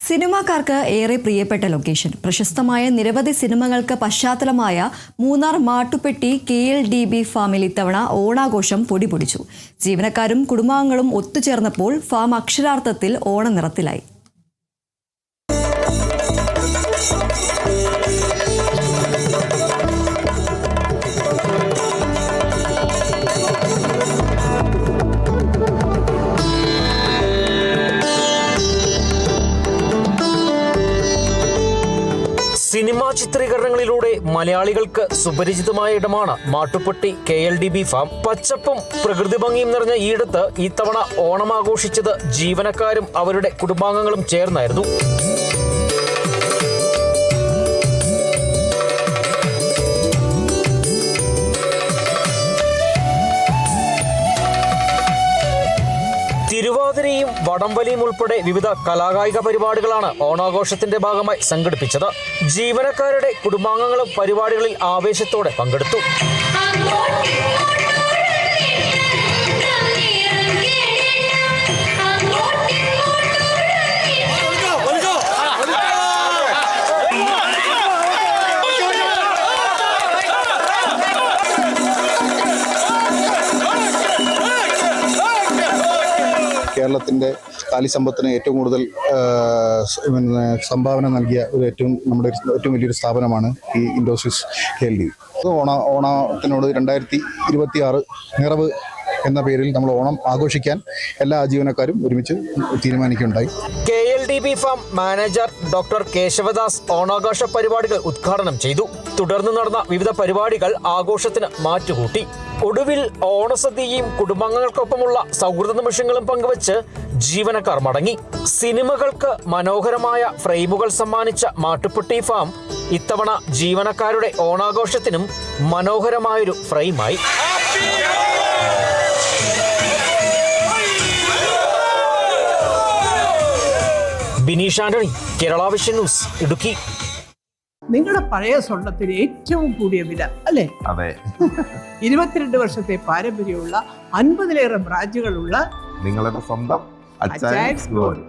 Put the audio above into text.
സിനിമാക്കാർക്ക് ഏറെ പ്രിയപ്പെട്ട ലൊക്കേഷൻ. പ്രശസ്തമായ നിരവധി സിനിമകൾക്ക് പശ്ചാത്തലമായ മൂന്നാർ മാട്ടുപ്പെട്ടി KLDB ഫാമിൽ ഇത്തവണ ഓണാഘോഷം പൊടിപൊടിച്ചു. ജീവനക്കാരും കുടുംബാംഗങ്ങളും ഒത്തുചേർന്നപ്പോൾ ഫാം അക്ഷരാർത്ഥത്തിൽ ഓണനിറത്തിലായി. സിനിമാ ചിത്രീകരണങ്ങളിലൂടെ മലയാളികൾക്ക് സുപരിചിതമായ ഇടമാണ് മാട്ടുപ്പെട്ടി KLDB ഫാം. പച്ചപ്പും പ്രകൃതി ഭംഗിയും നിറഞ്ഞ ഈയിടത്ത് ഇത്തവണ ഓണം ആഘോഷിച്ചത് ജീവനക്കാരും അവരുടെ കുടുംബാംഗങ്ങളും ചേർന്നായിരുന്നു. തിരുവാതിരയും വടംവലിയും ഉൾപ്പെടെ വിവിധ കലാകായിക പരിപാടികളാണ് ഓണാഘോഷത്തിന്റെ ഭാഗമായി സംഘടിപ്പിച്ചത്. ജീവനക്കാരുടെ കുടുംബാംഗങ്ങളും പരിപാടികളിൽ ആവേശത്തോടെ പങ്കെടുത്തു. കേരളത്തിൻ്റെ കാലിസമ്പത്തിന് ഏറ്റവും കൂടുതൽ സംഭാവന നൽകിയ നമ്മുടെ ഏറ്റവും വലിയൊരു സ്ഥാപനമാണ് ഈ ഇൻഡസ്ട്രീസ് KLDB. ഓണത്തിനോട് 2026 നിറവ് എന്ന പേരിൽ നമ്മൾ ഓണം ആഘോഷിക്കാൻ എല്ലാ ജീവനക്കാരും ഒരുമിച്ച് തീരുമാനിക്കുകയുണ്ടായി. KLDB farm manager doctor Kesavadas ഓണാഘോഷ പരിപാടികൾ ഉദ്ഘാടനം ചെയ്തു. തുടർന്ന് നടന്ന വിവിധ പരിപാടികൾ ആഘോഷത്തിന് മാറ്റുകൂട്ടി. ഒടുവിൽ ഓണസദ്യയും കുടുംബാംഗങ്ങൾക്കൊപ്പമുള്ള സൗഹൃദ നിമിഷങ്ങളും പങ്കുവച്ച് ജീവനക്കാർ മടങ്ങി. സിനിമകൾക്ക് മനോഹരമായ ഫ്രെയിമുകൾ സമ്മാനിച്ച മാട്ടുപ്പെട്ടി ഫാം ഇത്തവണ ജീവനക്കാരുടെ ഓണാഘോഷത്തിനും മനോഹരമായൊരു ഫ്രെയിമായി. Bineesh Antony, Kerala vision news, Idukki. നിങ്ങളുടെ പഴയ സ്വർണത്തിന് ഏറ്റവും കൂടിയ വില അല്ലേ? അതെ. 22 വർഷത്തെ പാരമ്പര്യമുള്ള 50-ലേറെ ബ്രാഞ്ചുകളുള്ള നിങ്ങളുടെ സ്വന്തം അച്ചയൻസ് ഗോൾഡ്.